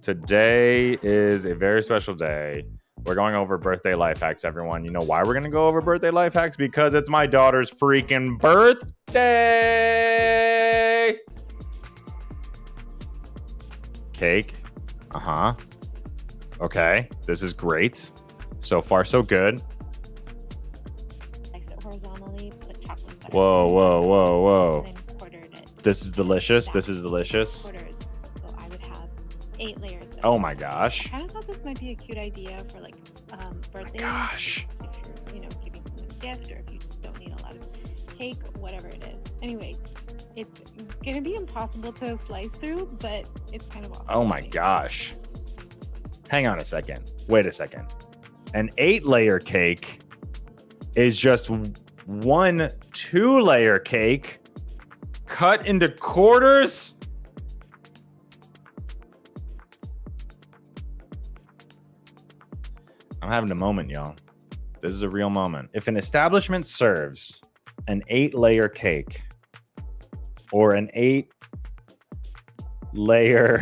Today is a very special day. We're going over birthday life hacks, everyone. You know why we're going to go over birthday life hacks? Because it's my daughter's freaking birthday. Cake. Uh-huh. Okay. This is great. So far, so good. Slice it horizontally, put chocolate butter. Whoa. And then quartered it. This is delicious. This is delicious. Quarters. So I would have 8 layers. Oh my gosh. I kind of thought this might be a cute idea for like birthdays. Gosh. If you're, giving someone a gift, or if you just don't need a lot of cake, whatever it is. Anyway, it's gonna be impossible to slice through, but it's kind of awesome. Oh my gosh. Hang on a second. Wait a second. An 8-layer cake is just one 2-layer cake cut into quarters. I'm having a moment, y'all. This is a real moment. If an establishment serves an 8-layer cake or an 8-layer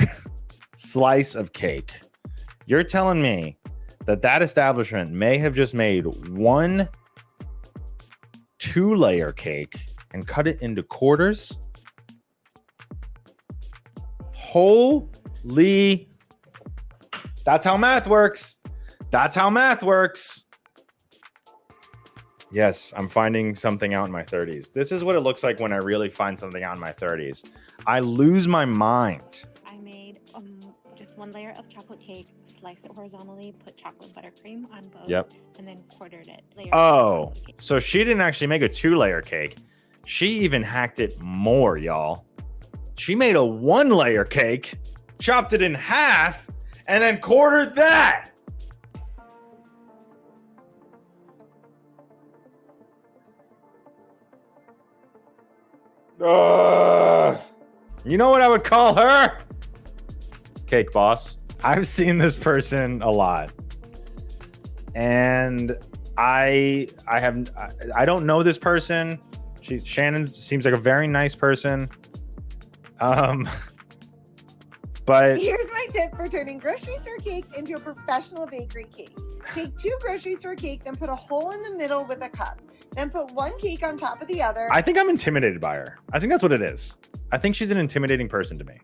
slice of cake, you're telling me that establishment may have just made one 2-layer cake and cut it into quarters? Holy. That's how math works. That's how math works. Yes, I'm finding something out in my 30s. This is what it looks like when I really find something out in my 30s. I lose my mind. I made just 1 layer of chocolate cake, sliced it horizontally, put chocolate buttercream on both, Yep. and then quartered it. Oh, so she didn't actually make a 2-layer cake. She even hacked it more, y'all. She made a 1-layer cake, chopped it in half, and then quartered that. You know what I would call her? Cake boss. I've seen this person a lot, and I don't know this person. Shannon seems like a very nice person. But here's my tip for turning grocery store cakes into a professional bakery cake. Take 2 grocery store cakes and put a hole in the middle with a cup. Then put 1 cake on top of the other. I think I'm intimidated by her. I think that's what it is. I think she's an intimidating person to me.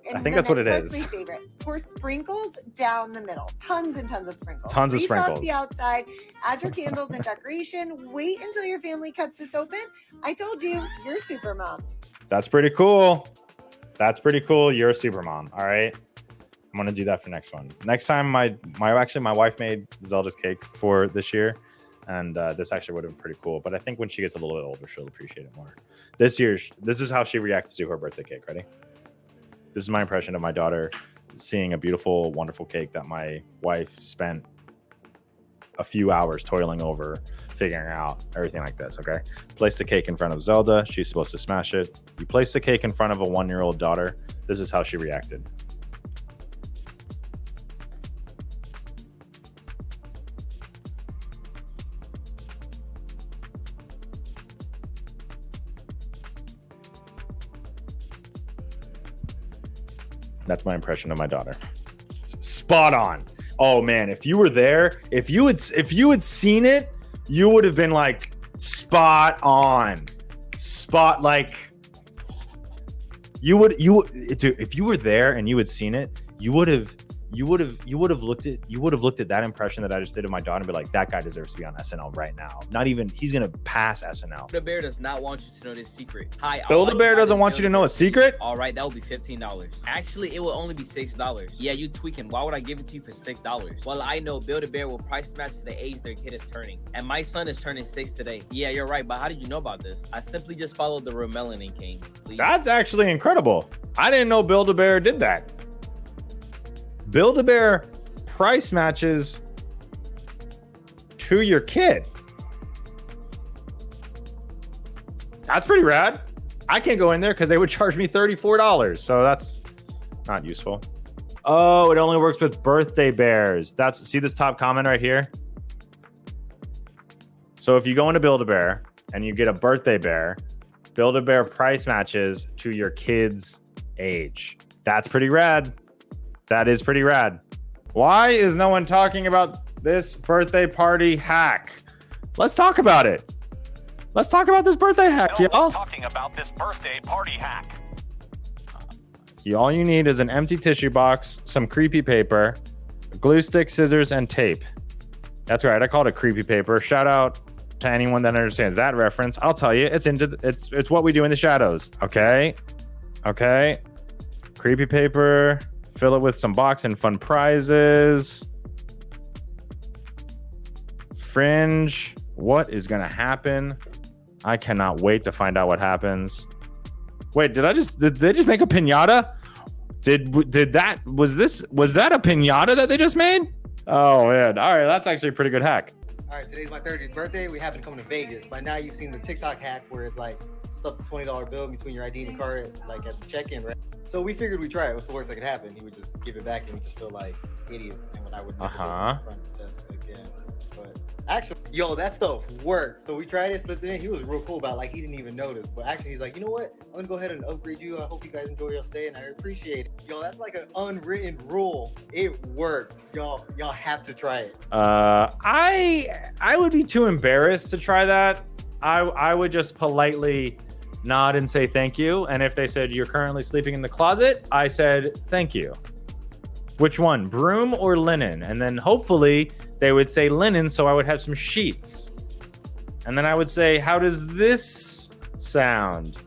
And I think that's what it is. My favorite. Pour sprinkles down the middle. Tons and tons of sprinkles. Tons of sprinkles. Refrost the outside. Add your candles and decoration. Wait until your family cuts this open. I told you, you're super mom. That's pretty cool. That's pretty cool. You're a super mom. All right. I'm gonna do that for next one. Next time, my wife made Zelda's cake for this year, and this actually would have been pretty cool. But I think when she gets a little bit older, she'll appreciate it more. This year, this is how she reacted to her birthday cake. Ready? This is my impression of my daughter seeing a beautiful, wonderful cake that my wife spent a few hours toiling over, figuring out everything like this. Okay. Place the cake in front of Zelda. She's supposed to smash it. You place the cake in front of a 1-year-old daughter. This is how she reacted. That's my impression of my daughter. Spot on. Oh man, if you were there, if you had seen it, you would have been like spot on. Like dude, if you were there and you had seen it, you would have looked at that impression that I just did of my daughter and be like, that guy deserves to be on SNL right now. Not even, he's gonna pass SNL. Build-A-Bear does not want you to know this secret. Hi, Build-A-Bear doesn't want you to know a secret? All right, that will be $15. Actually, it will only be $6. Yeah, you tweaking. Why would I give it to you for $6? Well, I know Build-A-Bear will price match to the age their kid is turning. And my son is turning 6 today. Yeah, you're right, but how did you know about this? I simply just followed the Remelanin King. Please. That's actually incredible. I didn't know Build-A-Bear did that. Build-A-Bear price matches to your kid. That's pretty rad. I can't go in there because they would charge me $34. So that's not useful. Oh, it only works with birthday bears. See this top comment right here? So if you go into Build-A-Bear and you get a birthday bear, Build-A-Bear price matches to your kid's age. That's pretty rad. That is pretty rad. Why is no one talking about this birthday party hack? Let's talk about it. Let's talk about this birthday hack, y'all. Talking about this birthday party hack. All you need is an empty tissue box, some creepy paper, a glue stick, scissors, and tape. That's right. I call it a creepy paper. Shout out to anyone that understands that reference. I'll tell you, it's what we do in the shadows. Okay. Creepy paper. Fill it with some box and fun prizes. Fringe. What is gonna happen? I cannot wait to find out what happens. Wait, did they just make a piñata? Was that a piñata that they just made? Oh man. All right, that's actually a pretty good hack. All right, today's my 30th birthday. We happen to come to Vegas. By now you've seen the TikTok hack where it's like stuff the $20 bill between your ID and the card, like at the check-in, right? So we figured we'd try it. What's the worst that could happen? He would just give it back and we just feel like idiots, and when I would never go to the front desk again. But actually, yo, that stuff worked. So we tried it, slipped it in. He was real cool about it, like he didn't even notice. But actually, he's like, you know what? I'm gonna go ahead and upgrade you. I hope you guys enjoy your stay, and I appreciate it. Yo, that's like an unwritten rule. It works. Y'all have to try it. I would be too embarrassed to try that. I would just politely nod and say thank you. And if they said you're currently sleeping in the closet, I said thank you. Which one, broom or linen? And then hopefully they would say linen, so I would have some sheets. And then I would say, how does this sound,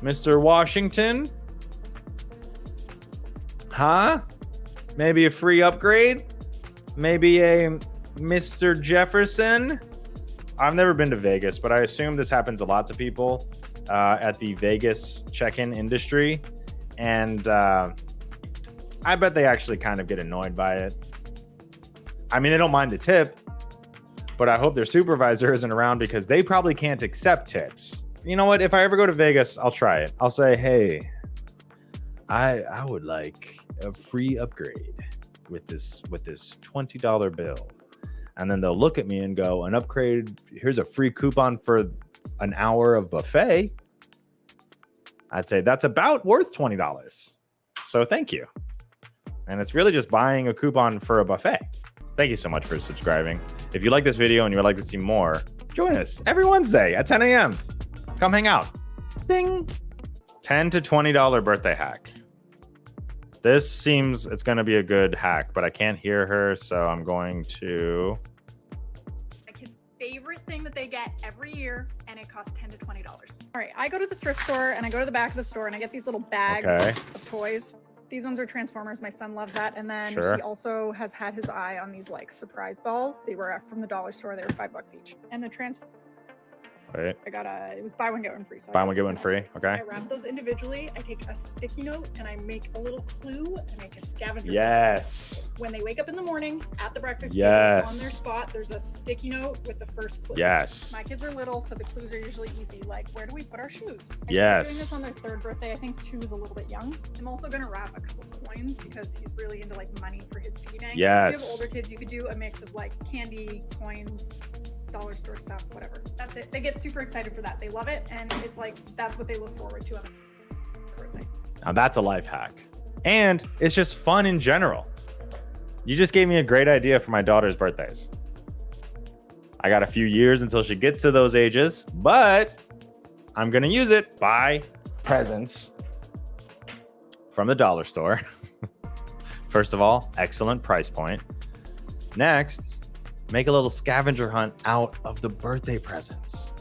Mr. Washington? Huh? Maybe a free upgrade? Maybe a Mr. Jefferson? I've never been to Vegas, but I assume this happens a lot to people at the Vegas check-in industry. And I bet they actually kind of get annoyed by it. I mean, they don't mind the tip, but I hope their supervisor isn't around because they probably can't accept tips. You know what? If I ever go to Vegas, I'll try it. I'll say, hey, I would like a free upgrade with this $20 bill. And then they'll look at me and go, an upgrade, here's a free coupon for an hour of buffet. I'd say that's about worth $20. So thank you. And it's really just buying a coupon for a buffet. Thank you so much for subscribing. If you like this video and you would like to see more, join us every Wednesday at 10 a.m. Come hang out. Ding. $10 to $20 birthday hack. This seems it's going to be a good hack, but I can't hear her, so I'm going to... My kid's favorite thing that they get every year, and it costs $10 to $20. All right, I go to the thrift store, and I go to the back of the store, and I get these little bags of toys. These ones are Transformers. My son loves that. And then he also has had his eye on these like surprise balls. They were from the dollar store. They were $5 each. And the Wait. I got it was buy one, get one free. So buy one, get one free. Okay. I wrap those individually. I take a sticky note and I make a little clue and make a scavenger. Yes. When they wake up in the morning at the breakfast table on their spot, there's a sticky note with the first clue. Yes. My kids are little, so the clues are usually easy. Like, where do we put our shoes? I yes. doing this on their third birthday. I think 2 is a little bit young. I'm also gonna wrap a couple coins because he's really into like money for his piggy bank. Yes. If you have older kids, you could do a mix of like candy, coins, dollar store stuff, whatever. That's it. They get super excited for that. They love it, and it's like that's what they look forward to on their birthday. Now that's a life hack, and it's just fun in general. You just gave me a great idea for my daughter's birthdays. I got a few years until she gets to those ages, but I'm gonna use it. Buy presents from the dollar store. First of all, excellent price point. Next, make a little scavenger hunt out of the birthday presents.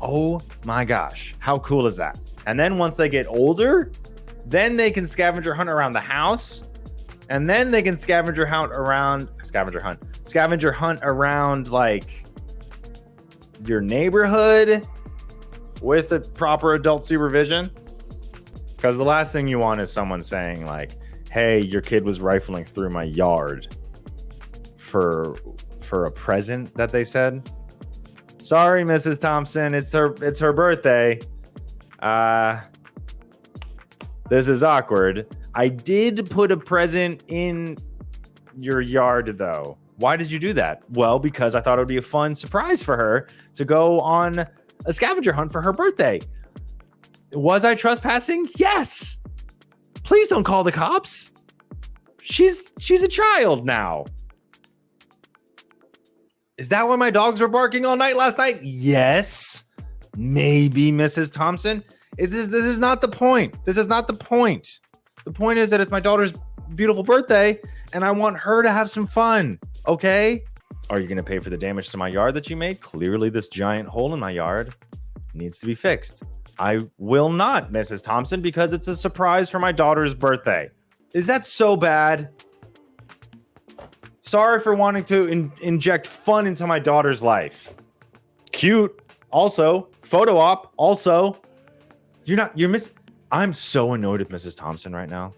Oh my gosh, how cool is that? And then once they get older, then they can scavenger hunt around the house, and then they can scavenger hunt around like your neighborhood with a proper adult supervision. Because the last thing you want is someone saying like, hey, your kid was rifling through my yard for a present that they said. Sorry, Mrs. Thompson, it's her birthday. This is awkward. I did put a present in your yard though. Why did you do that? Well, because I thought it would be a fun surprise for her to go on a scavenger hunt for her birthday. Was I trespassing? Yes. Please don't call the cops. She's a child now. Is that why my dogs were barking all night last night? Yes. Maybe, Mrs. Thompson. This is not the point. This is not the point. The point is that it's my daughter's beautiful birthday, and I want her to have some fun. Okay? Are you going to pay for the damage to my yard that you made? Clearly, this giant hole in my yard needs to be fixed. I will not, Mrs. Thompson, because it's a surprise for my daughter's birthday. Is that so bad? Sorry for wanting to inject fun into my daughter's life. Cute. Also, photo op. Also, you're missing. I'm so annoyed with Mrs. Thompson right now.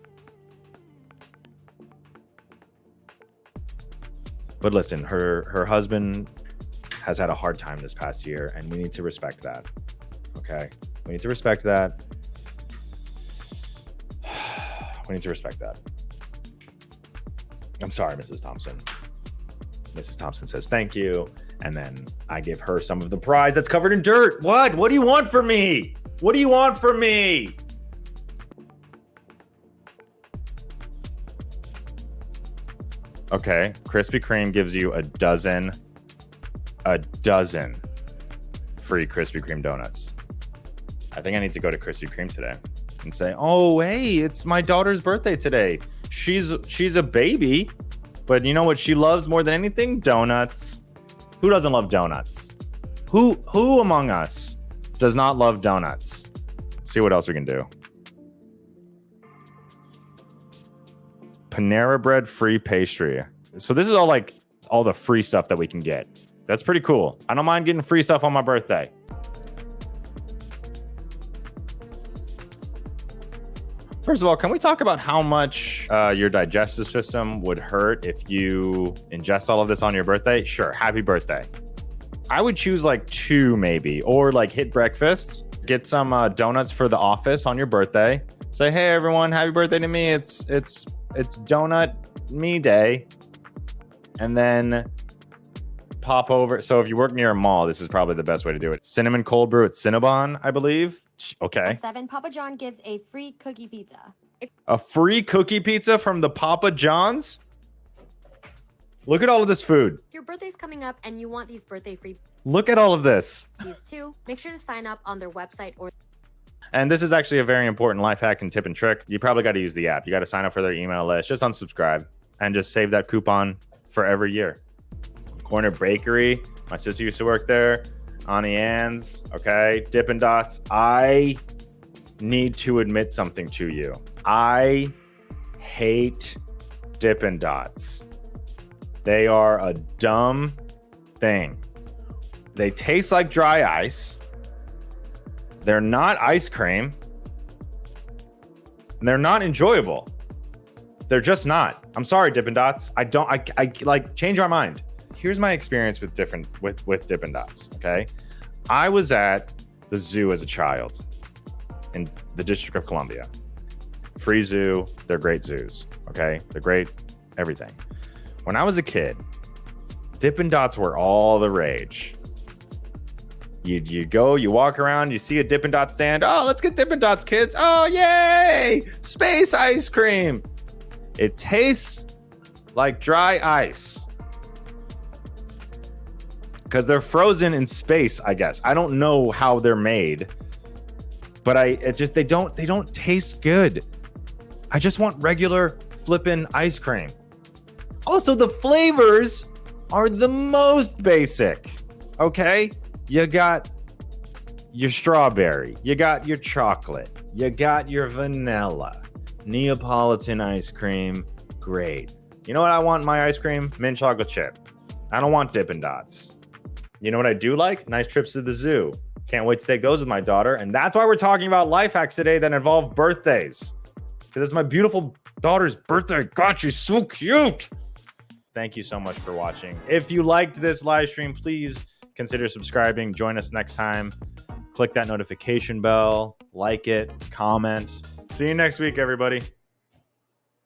But listen, her husband has had a hard time this past year, and we need to respect that. Okay? We need to respect that. We need to respect that. I'm sorry, Mrs. Thompson. Mrs. Thompson says thank you, and then I give her some of the prize that's covered in dirt. What? What do you want from me? What do you want from me? Okay, Krispy Kreme gives you a dozen free Krispy Kreme donuts. I think I need to go to Krispy Kreme today and say, oh, hey, it's my daughter's birthday today. She's a baby, but you know what she loves more than anything? Donuts. Who doesn't love donuts? Who among us does not love donuts? See what else we can do. Panera Bread free pastry. So this is all the free stuff that we can get. That's pretty cool. I don't mind getting free stuff on my birthday. First of all, can we talk about how much your digestive system would hurt if you ingest all of this on your birthday? Sure, happy birthday. I would choose like 2 maybe, or like hit breakfast, get some donuts for the office on your birthday. Say, hey everyone, happy birthday to me. It's donut me day. And then pop over. So if you work near a mall, this is probably the best way to do it. Cinnamon cold brew at Cinnabon, I believe. Okay. At 7, Papa John gives a free cookie pizza. A free cookie pizza from the Papa John's? Look at all of this food. Your birthday's coming up and you want these birthday free Look at all of this. these too. Make sure to sign up on their website or And this is actually a very important life hack and tip and trick. You probably got to use the app. You got to sign up for their email list. Just unsubscribe and just save that coupon for every year. Corner Bakery. My sister used to work there. Auntie Anne's. Okay. Dippin' Dots. I need to admit something to you. I hate Dippin' Dots. They are a dumb thing. They taste like dry ice. They're not ice cream. And they're not enjoyable. They're just not. I'm sorry, Dippin' Dots. I like change my mind. Here's my experience with Dippin' Dots, okay? I was at the zoo as a child in the District of Columbia. Free zoo. They're great zoos, okay? They're great everything. When I was a kid, Dippin' Dots were all the rage. You go, you walk around, you see a Dippin' Dot stand. Oh, let's get Dippin' Dots, kids. Oh, yay! Space ice cream. It tastes like dry ice. Because they're frozen in space, I guess. I don't know how they're made. But they don't taste good. I just want regular flippin' ice cream. Also, the flavors are the most basic. Okay? You got your strawberry, you got your chocolate, you got your vanilla, Neapolitan ice cream, great. You know what I want in my ice cream? Mint chocolate chip. I don't want Dippin' Dots. You know what I do like? Nice trips to the zoo. Can't wait to take those with my daughter, and that's why we're talking about life hacks today that involve birthdays. Because it's my beautiful daughter's birthday. God, she's so cute. Thank you so much for watching. If you liked this live stream, please consider subscribing. Join us next time. Click that notification bell, like it, comment. See you next week, everybody.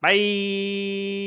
Bye.